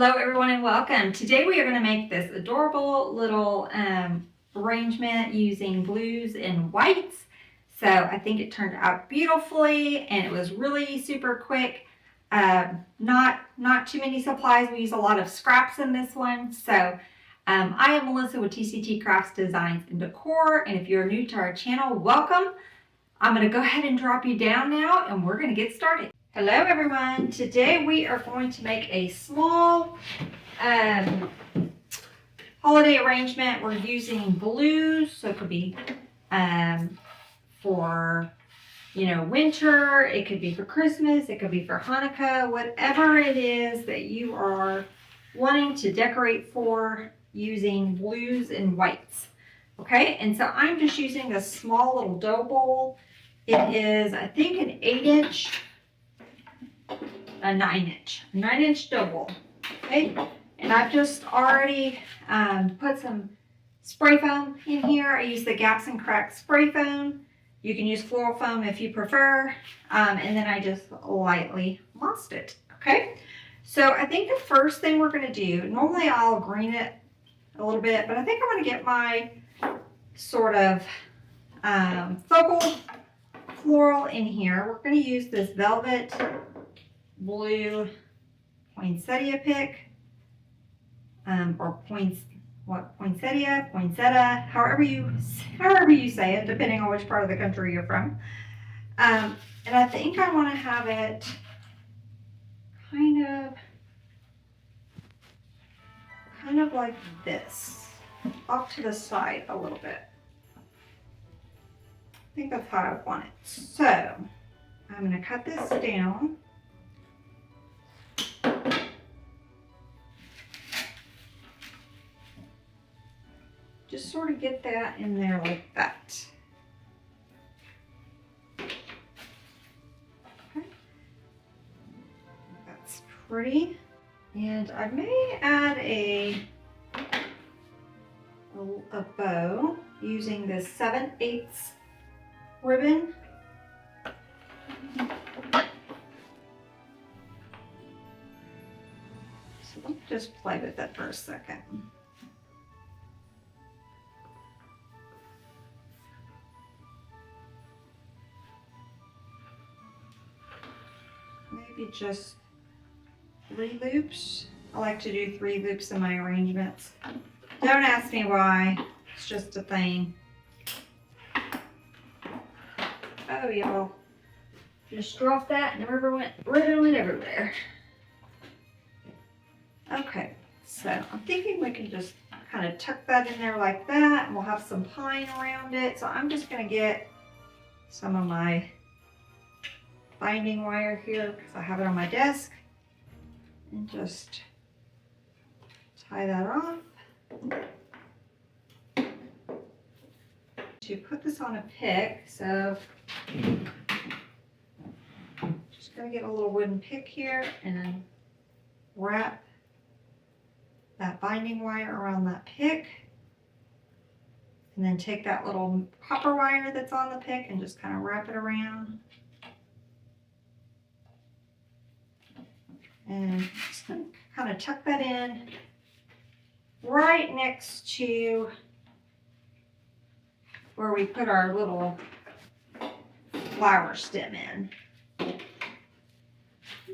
Hello everyone and welcome. Today we are going to make this adorable little arrangement using blues and whites. So I think it turned out beautifully and it was really super quick. Not too many supplies. We use a lot of scraps in this one. So I am Melissa with TCT Crafts Designs and Decor, and if you're new to our channel, welcome. I'm going to go ahead and drop you down now and we're going to get started. Hello everyone. Today we are going to make a small holiday arrangement. We're using blues, so it could be for winter, it could be for Christmas, it could be for Hanukkah, whatever it is that you are wanting to decorate for, using blues and whites. Okay, and so I'm just using a small little dough bowl. It is, I think, an 8-inch, a 9-inch dough bowl. Okay, and I've just already put some spray foam in here. I use the Gaps and Cracks spray foam. You can use floral foam if you prefer, and then I just lightly mossed it. Okay, so I think the first thing we're going to do, normally I'll green it a little bit, but I think I'm going to get my sort of focal floral in here. We're going to use this velvet blue poinsettia pick, or poinsettia, however you say it, depending on which part of the country you're from. And I think I want to have it kind of like this, off to the side a little bit. I think that's how I want it. So I'm going to cut this down. Just sort of get that in there like that. Okay. That's pretty. And I may add a bow using this 7/8 ribbon. So let me just play with that for a second. Maybe just 3 loops. I like to do 3 loops in my arrangements. Don't ask me why, it's just a thing. Oh, y'all, just dropped that and the ribbon went everywhere. Okay, so I'm thinking we can just kind of tuck that in there like that, and we'll have some pine around it. So I'm just going to get some of my binding wire here because I have it on my desk, and just tie that off. To put this on a pick, so just gonna get a little wooden pick here and then wrap that binding wire around that pick, and then take that little copper wire that's on the pick and just kind of wrap it around. And just gonna kind of tuck that in right next to where we put our little flower stem in. I'm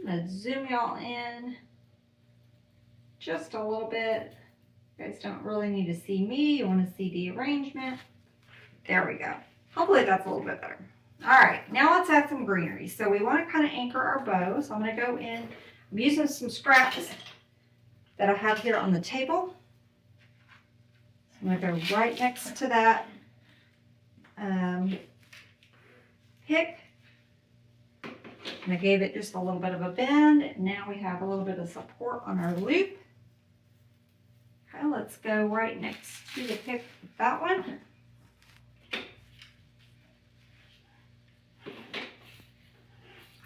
gonna zoom y'all in just a little bit. You guys don't really need to see me. You want to see the arrangement. There we go. Hopefully that's a little bit better. All right, now let's add some greenery. So we want to kind of anchor our bow. So I'm going to go in. I'm using some scraps that I have here on the table. So I'm going to go right next to that pick. And I gave it just a little bit of a bend. Now we have a little bit of support on our loop. Okay, let's go right next to the pick with that one.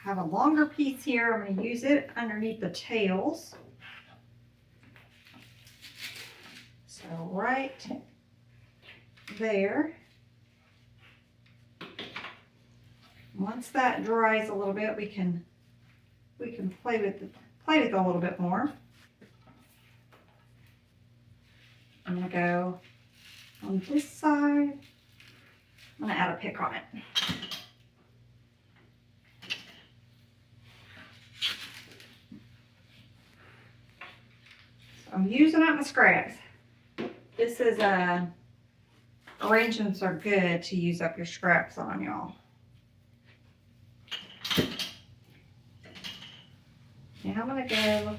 I have a longer piece here. I'm going to use it underneath the tails. So right there. Once that dries a little bit, we can play with it a little bit more. I'm gonna go on this side. I'm gonna add a pick on it. So I'm using up my scraps. This is arrangements are good to use up your scraps on, y'all. Now I'm gonna go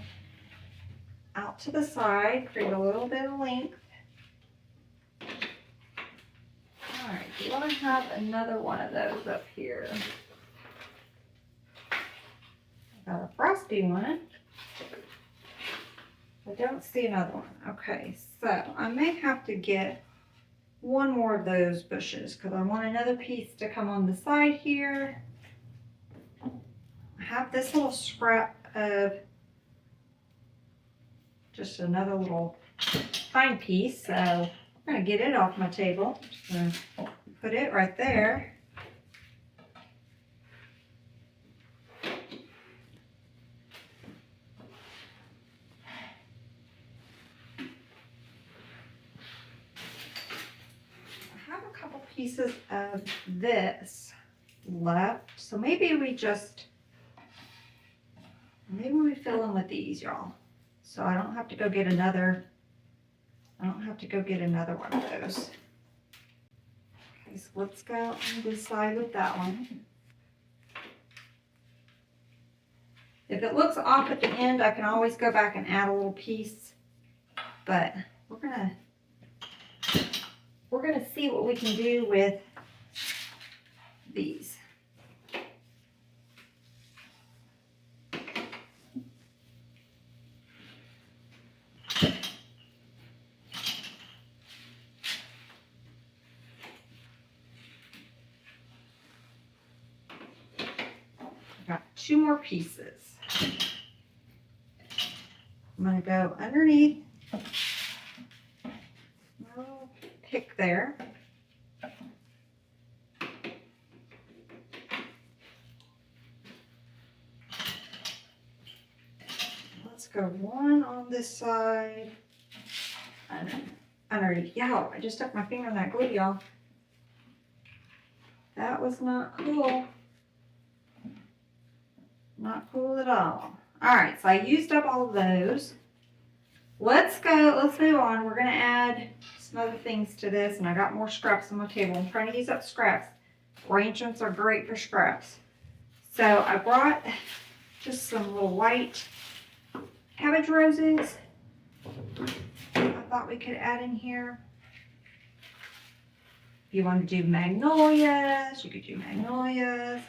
out to the side, create a little bit of length. All right, do you want to have another one of those up here? I got a frosty one. I don't see another one. Okay, so I may have to get one more of those bushes because I want another piece to come on the side here. I have this little scrap of just another little pine piece, so I'm gonna get it off my table. Just gonna put it right there. I have a couple pieces of this left, so maybe we fill in with these, y'all. So I don't have to go get another, one of those. Okay, so let's go on this side with that one. If it looks off at the end, I can always go back and add a little piece, but we're gonna see what we can do with these. Got two more pieces. I'm going to go underneath. I'll pick there. Let's go one on this side. And underneath. Yeah, I just stuck my finger in that glue, y'all. That was not cool. Not cool at all. All right, so I used up all of those. Let's move on. We're gonna add some other things to this, and I got more scraps on my table. I'm trying to use up scraps. Arrangements are great for scraps. So I brought just some little white cabbage roses. I thought we could add in here. If you want to do magnolias, you could do magnolias.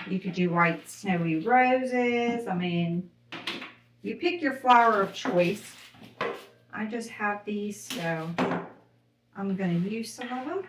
You could do white snowy roses. I mean, you pick your flower of choice. I just have these, so I'm going to use some of them.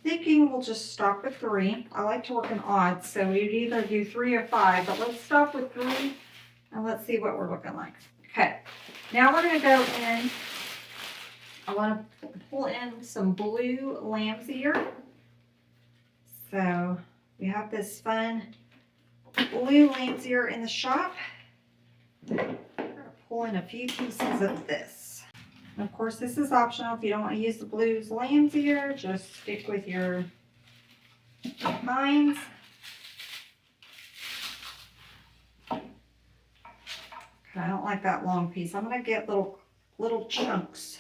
Thinking we'll just stop with 3. I like to work in odds, so we'd either do 3 or 5, but let's stop with 3 and let's see what we're looking like. Okay, now we're going to go in. I want to pull in some blue lamb's ear. So we have this fun blue lamb's ear in the shop. We're going to pull in a few pieces of this. And of course, this is optional. If you don't want to use the blues lamb's ear, just stick with your pines. Okay, I don't like that long piece. I'm going to get little chunks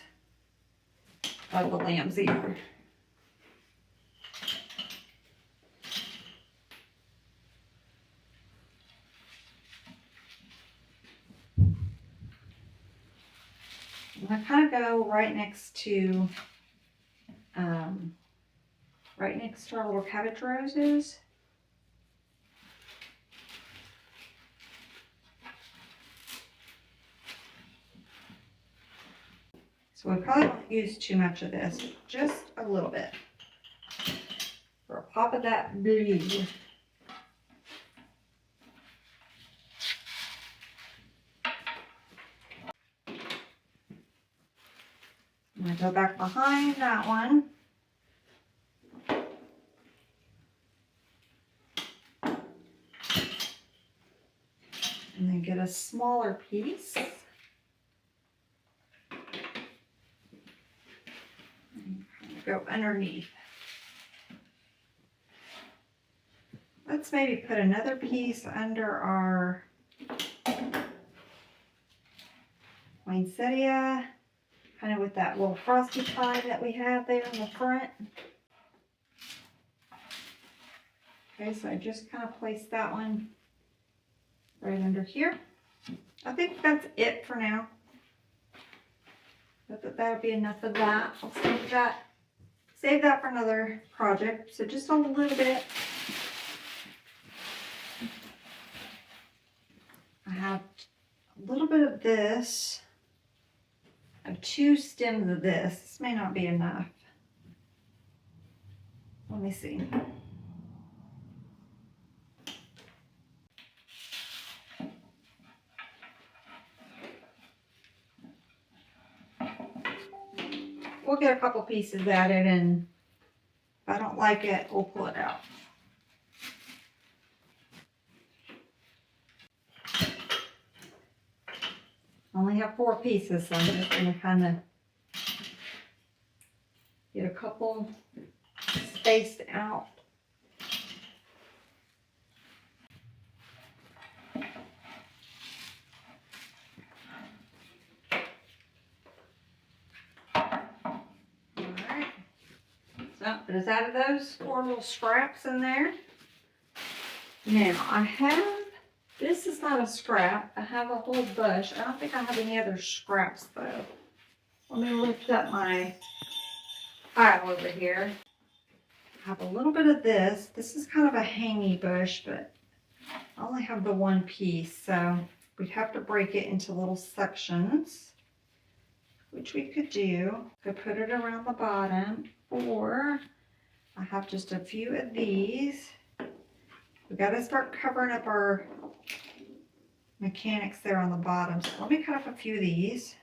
of the lamb's ear. I kind of go right next to our little cabbage roses. So we probably won't use too much of this, just a little bit for a pop of that blue. I'm going to go back behind that one. And then get a smaller piece. And go underneath. Let's maybe put another piece under our poinsettia, kind of with that little frosty tie that we have there in the front. Okay, so I just kind of placed that one right under here. I think that's it for now. But that'll be enough of that. I'll save that for another project. So just a little bit. I have a little bit of this. I have 2 stems of this. This may not be enough. Let me see. We'll get a couple pieces added, and if I don't like it, we'll pull it out. I only have 4 pieces, so I'm just going to kind of get a couple spaced out. Alright, so I just added those 4 little scraps in there. Now I have, this is not a scrap. I have a whole bush. I don't think I have any other scraps though. Let me lift up my pile over here. I have a little bit of this. This is kind of a hangy bush, but I only have the 1 piece, so we'd have to break it into little sections, which we could do. Could put it around the bottom, or I have just a few of these. We got to start covering up our mechanics there on the bottom. So let me cut up a few of these.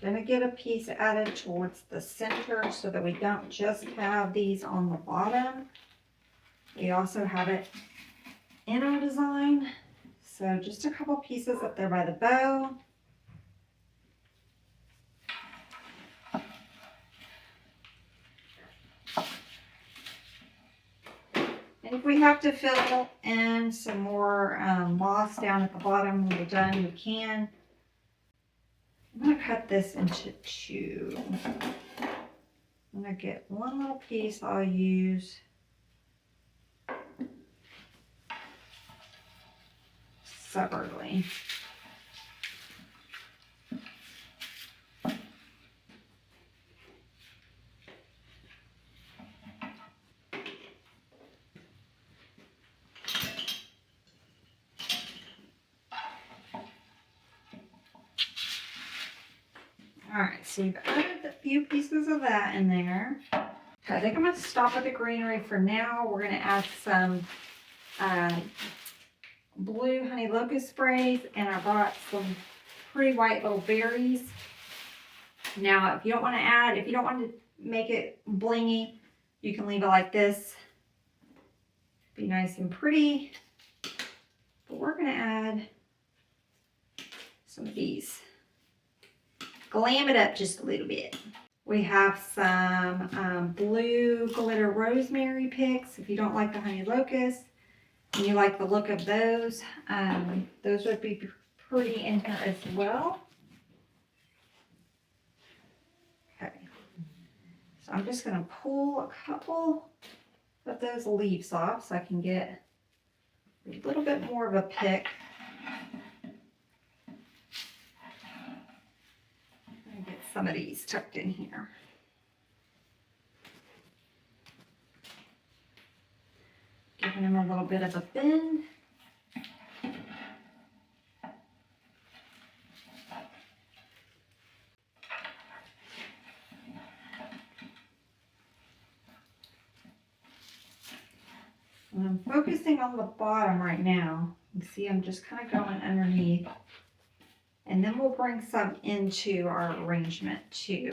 Gonna get a piece added towards the center so that we don't just have these on the bottom. We also have it in our design. So just a couple pieces up there by the bow. And if we have to fill in some more moss down at the bottom when we're done, we can. I'm going to cut this into 2. I'm going to get 1 little piece I'll use separately. Alright, so you've added a few pieces of that in there. Okay, I think I'm going to stop with the greenery for now. We're going to add some blue honey locust sprays, and I brought some pretty white little berries. Now, if you don't want to make it blingy, you can leave it like this. Be nice and pretty. But we're going to add some of these. Glam it up just a little bit. We have some blue glitter rosemary picks. If you don't like the honey locust and you like the look of those would be pretty in here as well. Okay, So I'm just going to pull a couple of those leaves off so I can get a little bit more of a pick. And get some of these tucked in here. Giving them a little bit of a bend. And I'm focusing on the bottom right now. You see I'm just kind of going underneath. And then we'll bring some into our arrangement too.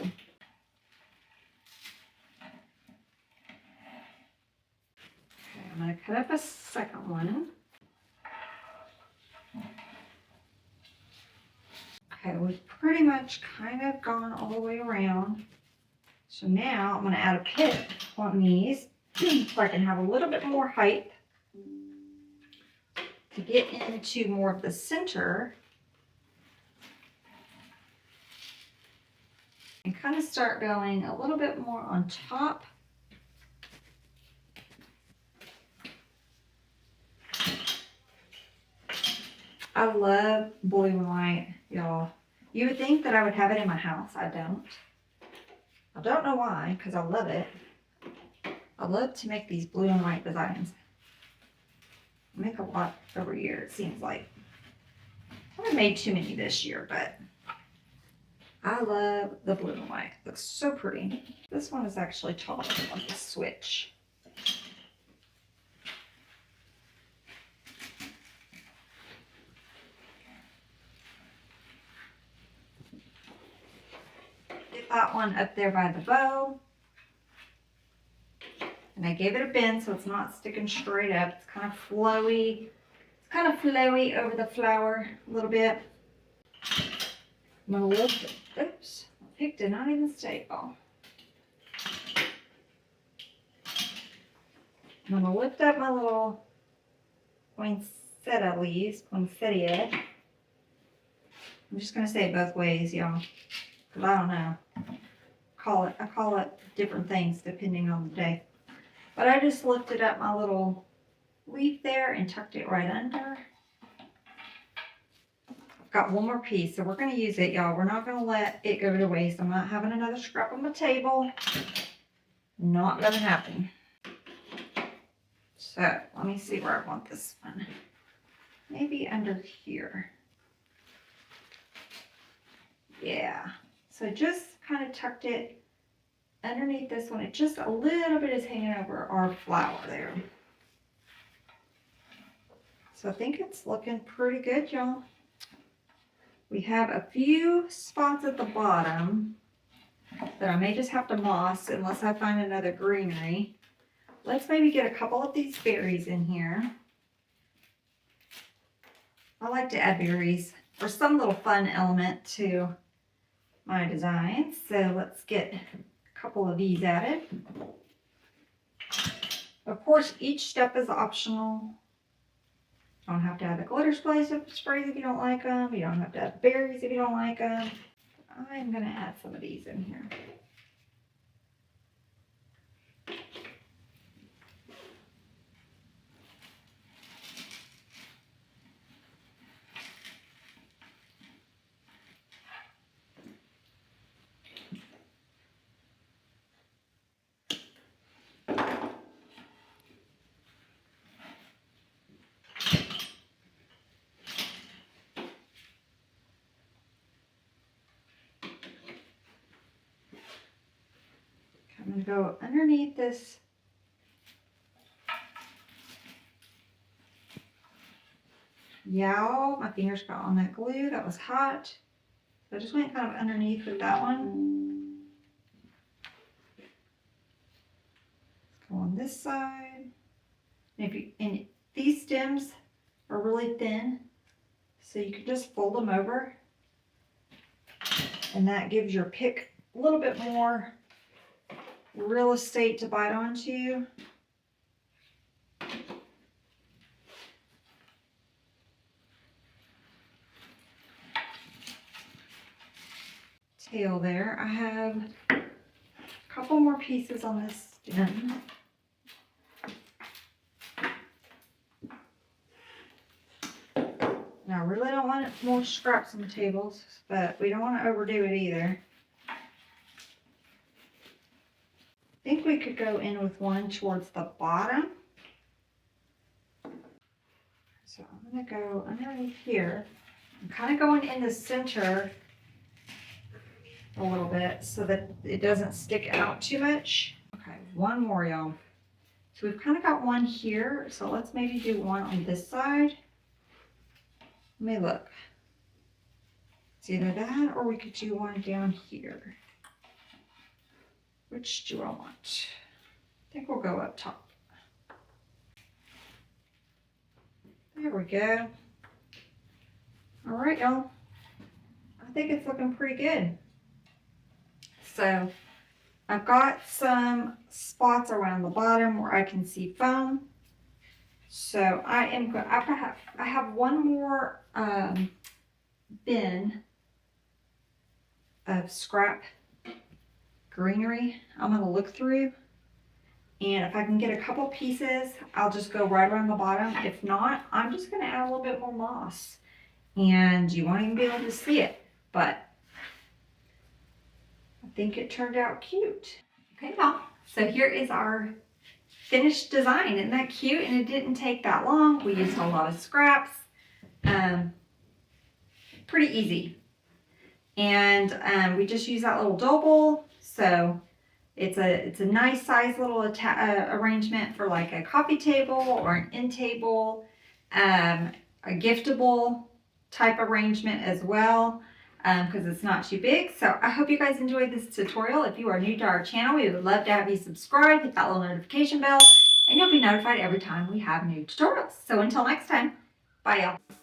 Okay, I'm going to cut up a second one. Okay, we've pretty much kind of gone all the way around. So now I'm going to add a pick on these so I can have a little bit more height to get into more of the center and kind of start going a little bit more on top. I love blue and white, y'all. You would think that I would have it in my house. I don't. I don't know why, because I love it. I love to make these blue and white designs. I make a lot every year, it seems like. I haven't made too many this year, but I love the blue and white. It looks so pretty. This one is actually taller on the switch. Get that one up there by the bow. And I gave it a bend so it's not sticking straight up. It's kind of flowy. It's kind of flowy over the flower a little bit. I'm gonna lift it. Oops, my pick did not even staple. I'm gonna lift up my little poinsettia leaves, poinsettia. I'm just gonna say it both ways, y'all, because I don't know. I call it different things depending on the day. But I just lifted up my little leaf there and tucked it right under. I've got one more piece, so we're going to use it, y'all. We're not going to let it go to waste. I'm not having another scrap on my table. Not going to happen. So let me see where I want this one. Maybe under here. Yeah. So just kind of tucked it underneath this one. It just a little bit is hanging over our flower there. So I think it's looking pretty good, y'all. We have a few spots at the bottom that I may just have to moss unless I find another greenery. Let's maybe get a couple of these berries in here. I like to add berries for some little fun element to my designs. So let's get couple of these added. Of course, each step is optional. You don't have to have the glitter sprays if you don't like them. You don't have to have berries if you don't like them. I'm going to add some of these in here. I'm going to go underneath this yow. My fingers got on that glue. That was hot. So I just went kind of underneath with that one. Let's go on this side. And these stems are really thin, so you can just fold them over. And that gives your pick a little bit more real estate to bite onto. Tail there. I have a couple more pieces on this stem. Now, I really don't want more scraps on the tables, but we don't want to overdo it either. I think we could go in with one towards the bottom. So I'm going to go underneath here. I'm kind of going in the center a little bit so that it doesn't stick out too much. Okay, one more, y'all. So we've kind of got one here. So let's maybe do one on this side. Let me look. It's either that or we could do one down here. Which do I want? I think we'll go up top. There we go. All right, y'all. I think it's looking pretty good. So I've got some spots around the bottom where I can see foam. So I have one more bin of scrap greenery I'm going to look through, and if I can get a couple pieces, I'll just go right around the bottom. If not, I'm just going to add a little bit more moss, and you won't even be able to see it, but I think it turned out cute. Okay, y'all, so here is our finished design. Isn't that cute? And it didn't take that long. We used a lot of scraps. Pretty easy. And we just use that little dough bowl. So it's a nice size little arrangement for like a coffee table or an end table, a giftable type arrangement as well, because it's not too big. So I hope you guys enjoyed this tutorial. If you are new to our channel, we would love to have you subscribe, hit that little notification bell, and you'll be notified every time we have new tutorials. So until next time, bye y'all.